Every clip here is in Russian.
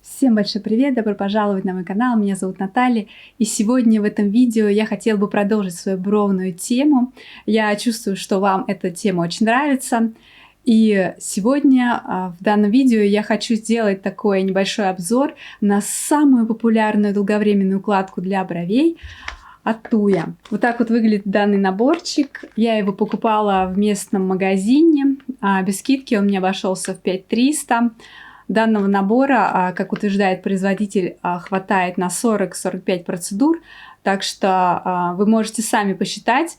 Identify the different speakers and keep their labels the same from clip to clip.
Speaker 1: Всем большой привет, добро пожаловать на мой канал, меня зовут Наталья, и сегодня в этом видео я хотела бы продолжить свою бровную тему. Я чувствую, что вам эта тема очень нравится, и сегодня в данном видео я хочу сделать такой небольшой обзор на самую популярную долговременную укладку для бровей от Туя. Вот так вот выглядит данный наборчик. Я его покупала в местном магазине, без скидки он мне обошелся в 5300. Данного набора, как утверждает производитель, хватает на 40-45 процедур, так что вы можете сами посчитать,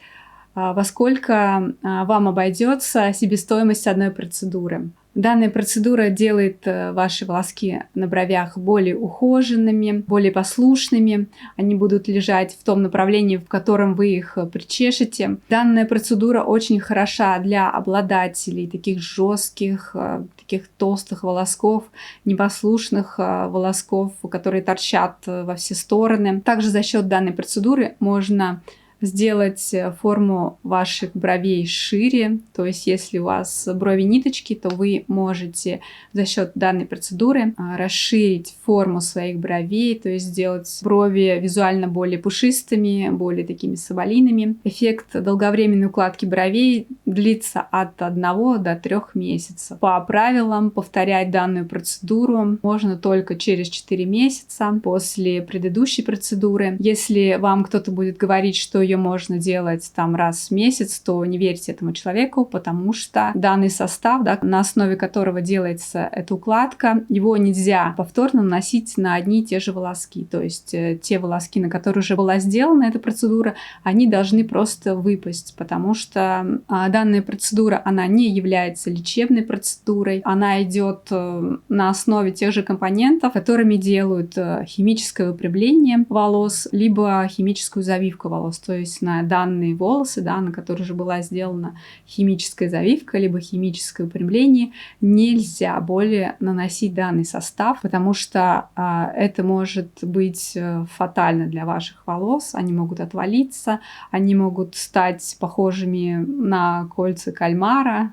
Speaker 1: во сколько вам обойдется себестоимость одной процедуры. Данная процедура делает ваши волоски на бровях более ухоженными, более послушными. Они будут лежать в том направлении, в котором вы их причешете. Данная процедура очень хороша для обладателей таких жестких, таких толстых волосков, непослушных волосков, которые торчат во все стороны. Также за счет данной процедуры можно сделать форму ваших бровей шире, то есть если у вас брови ниточки, то вы можете за счет данной процедуры расширить форму своих бровей, то есть сделать брови визуально более пушистыми, более такими соболиными. Эффект долговременной укладки бровей длится от 1 до 3 месяцев. По правилам повторять данную процедуру можно только через 4 месяца после предыдущей процедуры. Если вам кто-то будет говорить, что ее можно делать там раз в месяц, то не верьте этому человеку, потому что данный состав, на основе которого делается эта укладка, его нельзя повторно наносить на одни и те же волоски. То есть те волоски, на которые уже была сделана эта процедура, они должны просто выпасть, потому что данная процедура, она не является лечебной процедурой, она идет на основе тех же компонентов, которыми делают химическое выпрямление волос, либо химическую завивку волос. То есть на данные волосы, на которые уже была сделана химическая завивка, либо химическое выпрямление, нельзя более наносить данный состав, потому что это может быть фатально для ваших волос. Они могут отвалиться, они могут стать похожими на кольца кальмара,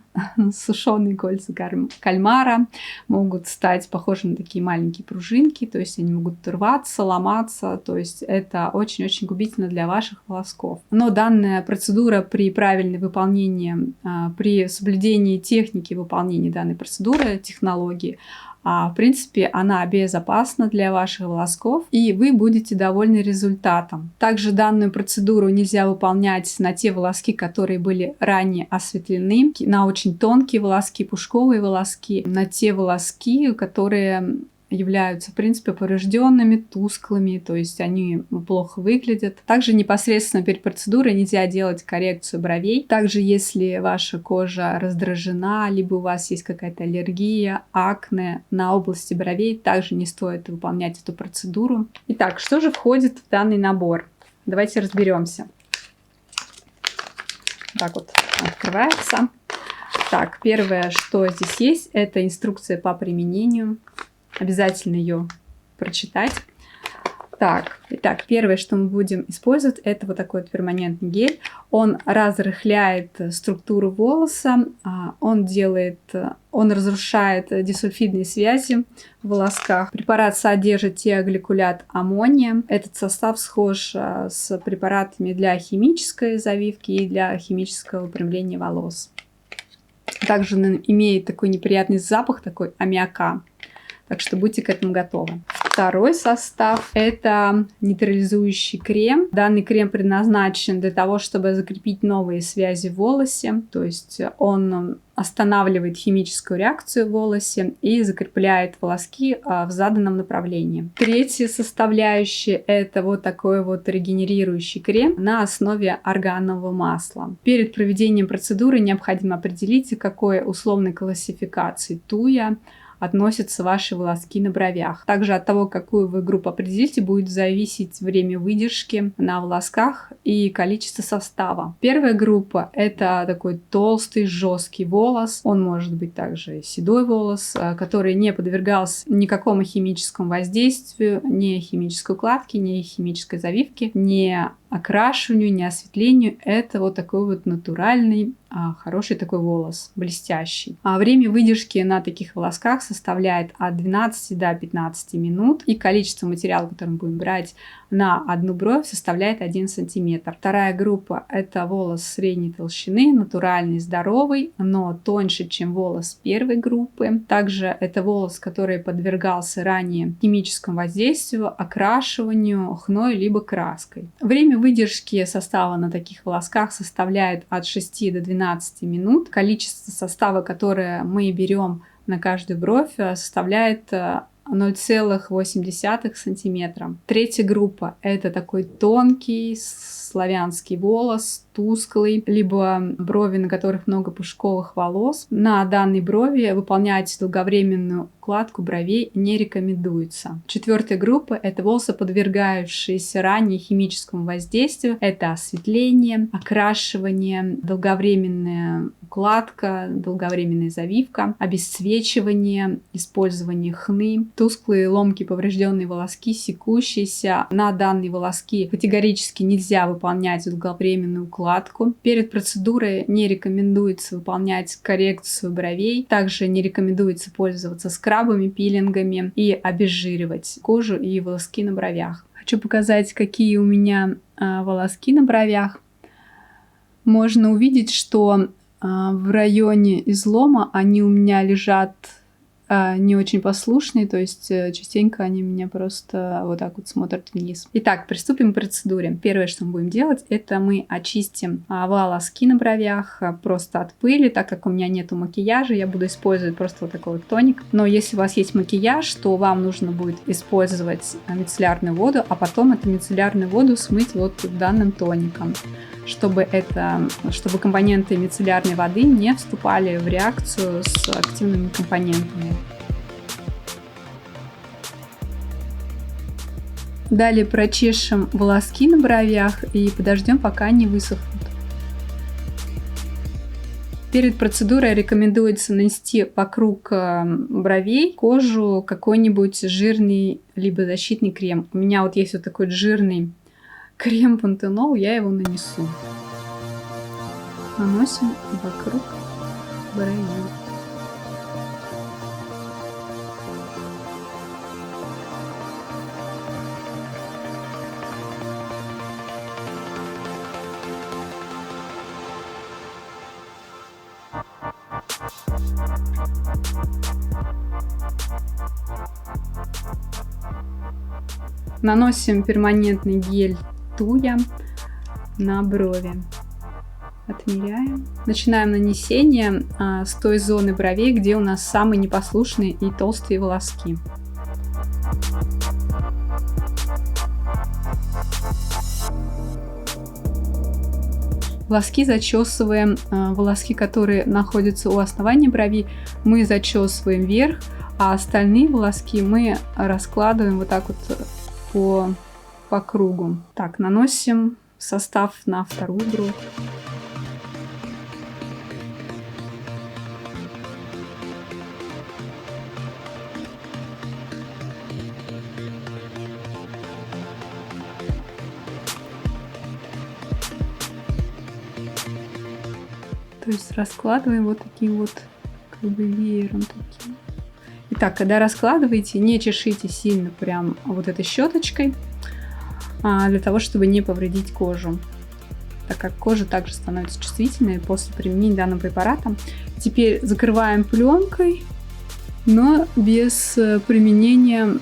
Speaker 1: сушеные кольца кальмара, могут стать похожими на такие маленькие пружинки, то есть они могут рваться, ломаться, то есть это очень-очень губительно для ваших волосков. Но данная процедура при правильном выполнении, при соблюдении техники выполнения данной процедуры, технологии, в принципе, она безопасна для ваших волосков, и вы будете довольны результатом. Также данную процедуру нельзя выполнять на те волоски, которые были ранее осветлены, на очень тонкие волоски, пушковые волоски, на те волоски, которые являются, в принципе, поврежденными, тусклыми, то есть они плохо выглядят. Также непосредственно перед процедурой нельзя делать коррекцию бровей. Также, если ваша кожа раздражена, либо у вас есть какая-то аллергия, акне на области бровей, также не стоит выполнять эту процедуру. Итак, что же входит в данный набор? Давайте разберемся. Так вот открывается. Так, первое, что здесь есть, это инструкция по применению. Обязательно ее прочитать. Итак, первое, что мы будем использовать, это вот такой вот перманентный гель. Он разрыхляет структуру волоса, он разрушает дисульфидные связи в волосках. Препарат содержит тиогликолят аммония. Этот состав схож с препаратами для химической завивки и для химического выпрямления волос. Также он имеет такой неприятный запах, такой аммиака. Так что будьте к этому готовы. Второй состав – это нейтрализующий крем. Данный крем предназначен для того, чтобы закрепить новые связи в волосе. То есть он останавливает химическую реакцию в волосе и закрепляет волоски в заданном направлении. Третья составляющая – это вот такой вот регенерирующий крем на основе органового масла. Перед проведением процедуры необходимо определить, к какой условной классификации Туя относятся ваши волоски на бровях. Также от того, какую вы группу определите, будет зависеть время выдержки на волосках и количество состава. Первая группа – это такой толстый, жесткий волос. Он может быть также седой волос, который не подвергался никакому химическому воздействию, ни химической укладке, ни химической завивке, не окрашиванию, ни осветлению. Это вот такой вот натуральный, хороший такой волос, блестящий. А время выдержки на таких волосках составляет от 12 до 15 минут. И количество материала, который мы будем брать на одну бровь, составляет 1 сантиметр. Вторая группа — это волос средней толщины, натуральный, здоровый, но тоньше, чем волос первой группы. Также это волос, который подвергался ранее химическому воздействию, окрашиванию хной либо краской. Время выдержки состава на таких волосках составляет от 6 до 12 минут. Количество состава, которое мы берем на каждую бровь, составляет 0,8 сантиметра. Третья группа — это такой тонкий славянский волос, тусклый, либо брови, на которых много пушковых волос. На данной брови выполнять долговременную укладку бровей не рекомендуется. Четвертая группа — это волосы, подвергающиеся ранее химическому воздействию. Это осветление, окрашивание, долговременная укладка, долговременная завивка, обесцвечивание, использование хны, тусклые, ломкие, поврежденные волоски, секущиеся. На данные волоски категорически нельзя выполнять долговременную укладку. Перед процедурой не рекомендуется выполнять коррекцию бровей. Также не рекомендуется пользоваться скрабами, пилингами и обезжиривать кожу и волоски на бровях. Хочу показать, какие у меня волоски на бровях. Можно увидеть, что в районе излома они у меня лежат не очень послушные, то есть частенько они меня просто вот так вот смотрят вниз. Итак, приступим к процедуре. Первое, что мы будем делать, это мы очистим волоски на бровях просто от пыли. Так как у меня нету макияжа, я буду использовать просто вот такой вот тоник. Но если у вас есть макияж, то вам нужно будет использовать мицеллярную воду, а потом эту мицеллярную воду смыть вот данным тоником, чтобы компоненты мицеллярной воды не вступали в реакцию с активными компонентами. Далее прочешем волоски на бровях и подождем, пока они высохнут. Перед процедурой рекомендуется нанести вокруг бровей кожу какой-нибудь жирный либо защитный крем. У меня вот есть вот такой жирный крем Пантенол, я его нанесу. Наносим вокруг бровей. Наносим перманентный гель Туя на брови. Отмеряем. Начинаем нанесение с той зоны бровей, где у нас самые непослушные и толстые волоски. Волоски зачесываем, волоски, которые находятся у основания брови, мы зачесываем вверх, а остальные волоски мы раскладываем вот так вот по кругу. Так, наносим состав на вторую бровь. То есть раскладываем вот таким вот как бы веером таким. Итак, когда раскладываете, не чешите сильно прям вот этой щеточкой, для того, чтобы не повредить кожу, так как кожа также становится чувствительной после применения данного препарата. Теперь закрываем пленкой, но без применения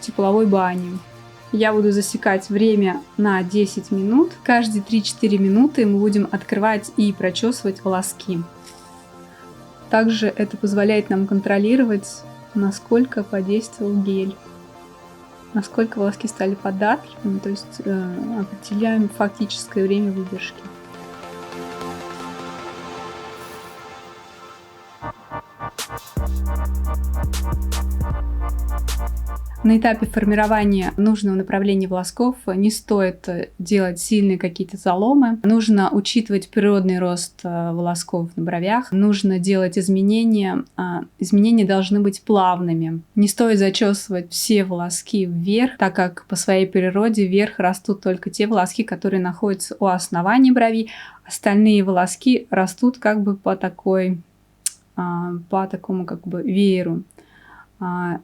Speaker 1: тепловой бани. Я буду засекать время на 10 минут. Каждые 3-4 минуты мы будем открывать и прочесывать волоски. Также это позволяет нам контролировать, насколько подействовал гель, насколько волоски стали податливыми, то есть определяем фактическое время выдержки. На этапе формирования нужного направления волосков не стоит делать сильные какие-то заломы. Нужно учитывать природный рост волосков на бровях. Нужно делать изменения. Изменения должны быть плавными. Не стоит зачесывать все волоски вверх, так как по своей природе вверх растут только те волоски, которые находятся у основания брови. Остальные волоски растут как бы по такому как бы вееру,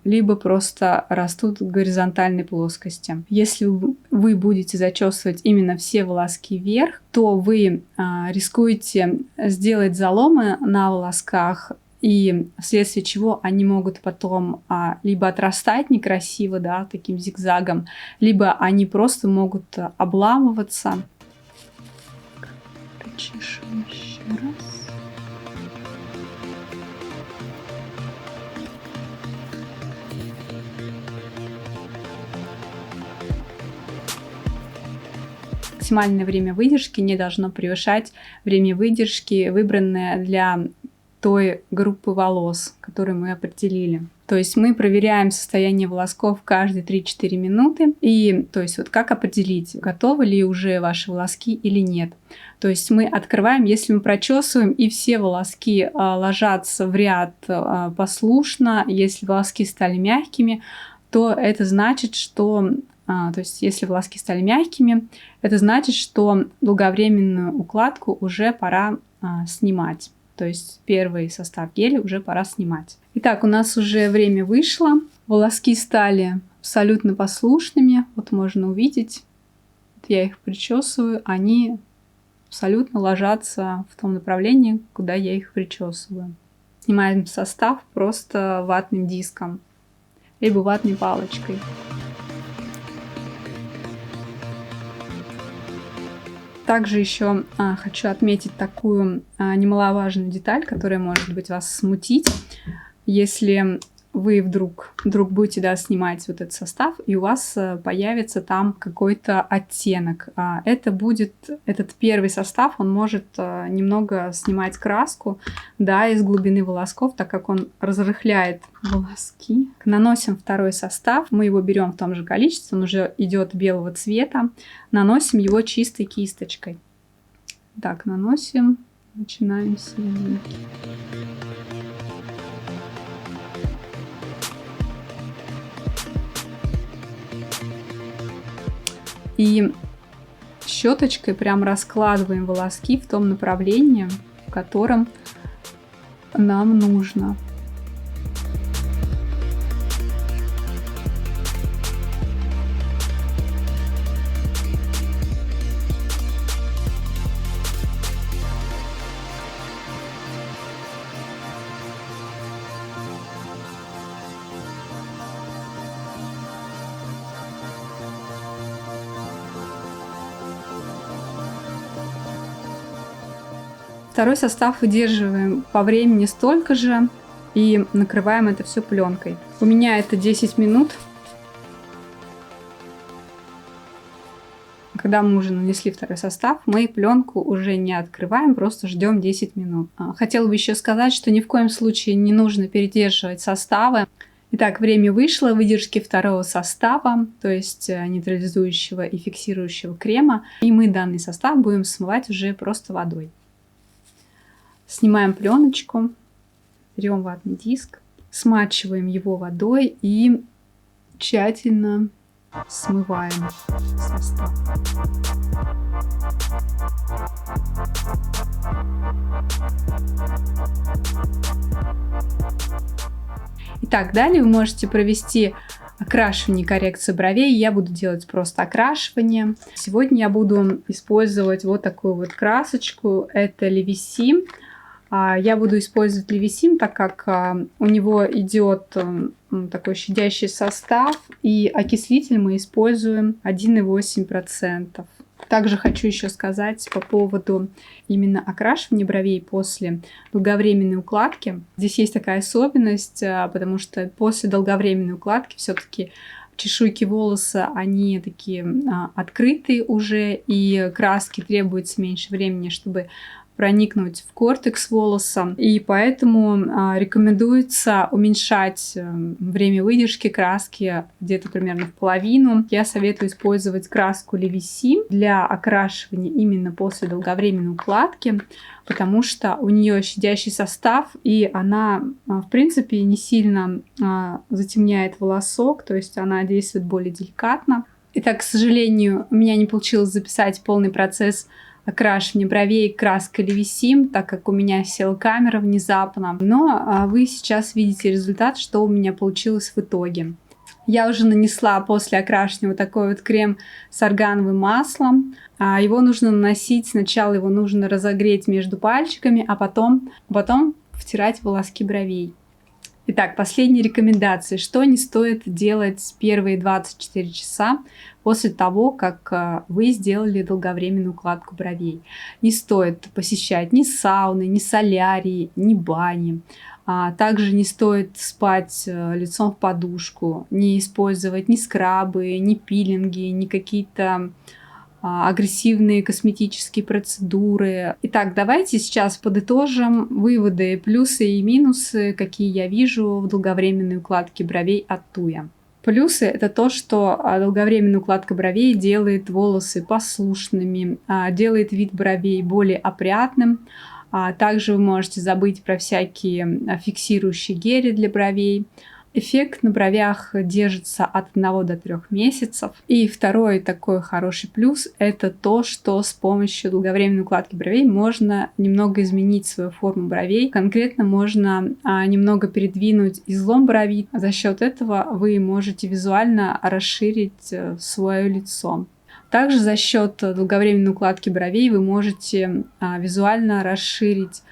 Speaker 1: либо просто растут в горизонтальной плоскости. Если вы будете зачесывать именно все волоски вверх, то вы рискуете сделать заломы на волосках, и вследствие чего они могут потом либо отрастать некрасиво, да, таким зигзагом, либо они просто могут обламываться. Причешем еще раз. Максимальное время выдержки не должно превышать время выдержки, выбранное для той группы волос, которую мы определили. То есть мы проверяем состояние волосков каждые 3-4 минуты. И то есть вот как определить, готовы ли уже ваши волоски или нет. То есть мы открываем, если мы прочесываем и все волоски ложатся в ряд послушно, если волоски стали мягкими, то это значит, что то есть если волоски стали мягкими, это значит, что долговременную укладку уже пора снимать. То есть первый состав геля уже пора снимать. Итак, у нас уже время вышло. Волоски стали абсолютно послушными. Вот можно увидеть. Вот я их причесываю. Они абсолютно ложатся в том направлении, куда я их причесываю. Снимаем состав просто ватным диском, либо ватной палочкой. Также еще хочу отметить такую немаловажную деталь, которая может быть вас смутить, если вы вдруг будете снимать вот этот состав, и у вас появится там какой-то оттенок. Это будет этот первый состав, он может немного снимать краску, из глубины волосков, так как он разрыхляет волоски. Наносим второй состав, мы его берем в том же количестве, он уже идет белого цвета. Наносим его чистой кисточкой. Так, наносим, начинаем с серединки. И щеточкой прям раскладываем волоски в том направлении, в котором нам нужно. Второй состав выдерживаем по времени столько же и накрываем это все пленкой. У меня это 10 минут. Когда мы уже нанесли второй состав, мы пленку уже не открываем, просто ждем 10 минут. Хотела бы еще сказать, что ни в коем случае не нужно передерживать составы. Итак, время вышло, выдержки второго состава, то есть нейтрализующего и фиксирующего крема. И мы данный состав будем смывать уже просто водой. Снимаем пленочку, берем ватный диск, смачиваем его водой и тщательно смываем состав. Итак, далее вы можете провести окрашивание и коррекцию бровей. Я буду делать просто окрашивание. Сегодня я буду использовать вот такую вот красочку. Это Левисим. Я буду использовать Левисим, так как у него идет такой щадящий состав, и окислитель мы используем 1,8%. Также хочу еще сказать по поводу именно окрашивания бровей после долговременной укладки. Здесь есть такая особенность, потому что после долговременной укладки все-таки чешуйки волоса, они такие открытые уже, и краски требуется меньше времени, чтобы проникнуть в кортекс волоса, и поэтому рекомендуется уменьшать время выдержки краски где-то примерно в половину. Я советую использовать краску Levisime для окрашивания именно после долговременной укладки, потому что у нее щадящий состав, и она, в принципе, не сильно затемняет волосок, то есть она действует более деликатно. Итак, к сожалению, у меня не получилось записать полный процесс окрашивания бровей краской Levisime, так как у меня села камера внезапно. Но вы сейчас видите результат, что у меня получилось в итоге. Я уже нанесла после окрашивания вот такой вот крем с органовым маслом. Его нужно наносить, сначала его нужно разогреть между пальчиками, а потом втирать в волоски бровей. Итак, последние рекомендации. Что не стоит делать первые 24 часа после того, как вы сделали долговременную укладку бровей? Не стоит посещать ни сауны, ни солярии, ни бани. Также не стоит спать лицом в подушку, не использовать ни скрабы, ни пилинги, ни какие-то агрессивные косметические процедуры. Итак, давайте сейчас подытожим выводы, плюсы и минусы, какие я вижу в долговременной укладке бровей от Tuya. Плюсы — это то, что долговременная укладка бровей делает волосы послушными, делает вид бровей более опрятным. Также вы можете забыть про всякие фиксирующие гели для бровей. Эффект на бровях держится от 1 до 3 месяцев. И второй такой хороший плюс — это то, что с помощью долговременной укладки бровей можно немного изменить свою форму бровей. Конкретно можно немного передвинуть излом брови. За счет этого вы можете визуально расширить свое лицо. Также за счет долговременной укладки бровей вы можете визуально расширить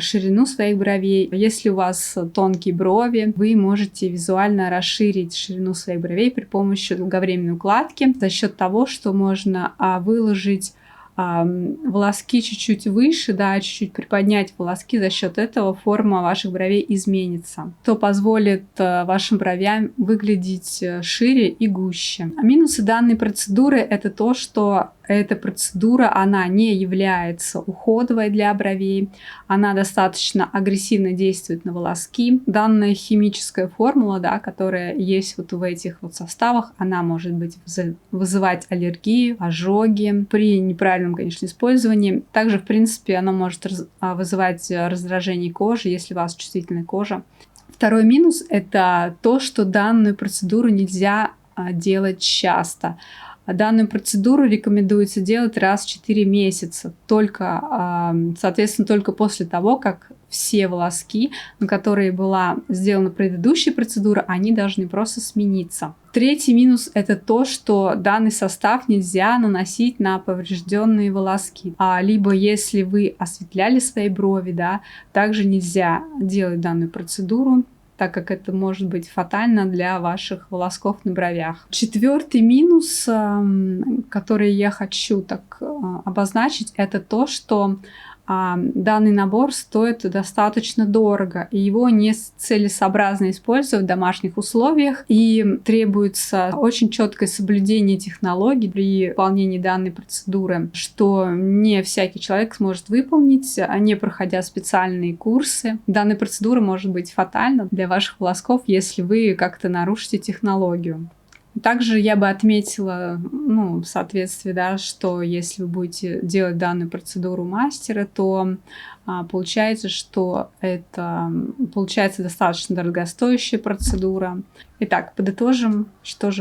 Speaker 1: ширину своих бровей. Если у вас тонкие брови, вы можете визуально расширить ширину своих бровей при помощи долговременной укладки за счет того, что можно выложить волоски чуть-чуть выше, да, чуть-чуть приподнять волоски, за счет этого форма ваших бровей изменится, что позволит вашим бровям выглядеть шире и гуще. Минусы данной процедуры — это то, что эта процедура, она не является уходовой для бровей, она достаточно агрессивно действует на волоски. Данная химическая формула, да, которая есть вот в этих вот составах, она может вызывать аллергию, ожоги при неправильном, конечно, использовании. Также, в принципе, она может вызывать раздражение кожи, если у вас чувствительная кожа. Второй минус — это то, что данную процедуру нельзя делать часто. Данную процедуру рекомендуется делать раз в 4 месяца, соответственно, только после того, как все волоски, на которые была сделана предыдущая процедура, они должны просто смениться. Третий минус — это то, что данный состав нельзя наносить на поврежденные волоски. Либо если вы осветляли свои брови, да, также нельзя делать данную процедуру, так как это может быть фатально для ваших волосков на бровях. Четвертый минус, который я хочу так обозначить, это то, что данный набор стоит достаточно дорого, и его не целесообразно использовать в домашних условиях, и требуется очень четкое соблюдение технологий при выполнении данной процедуры, что не всякий человек сможет выполнить, не проходя специальные курсы. Данная процедура может быть фатальна для ваших волосков, если вы как-то нарушите технологию. Также я бы отметила, в соответствии, да, что если вы будете делать данную процедуру мастера, то получается, что это достаточно дорогостоящая процедура. Итак, подытожим,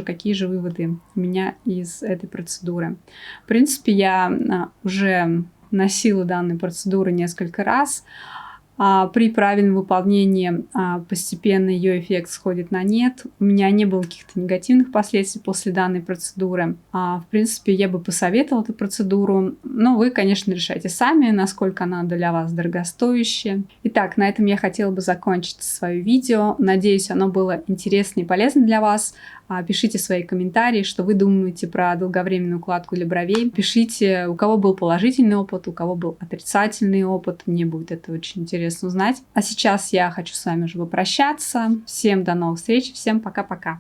Speaker 1: какие же выводы у меня из этой процедуры. В принципе, я уже носила данную процедуру несколько раз. При правильном выполнении постепенно ее эффект сходит на нет. У меня не было каких-то негативных последствий после данной процедуры. В принципе, я бы посоветовала эту процедуру. Но вы, конечно, решайте сами, насколько она для вас дорогостоящая. Итак, на этом я хотела бы закончить свое видео. Надеюсь, оно было интересно и полезно для вас. Пишите свои комментарии, что вы думаете про долговременную укладку для бровей. Пишите, у кого был положительный опыт, у кого был отрицательный опыт. Мне будет это очень интересно узнать. А сейчас я хочу с вами уже попрощаться. Всем до новых встреч, всем пока-пока.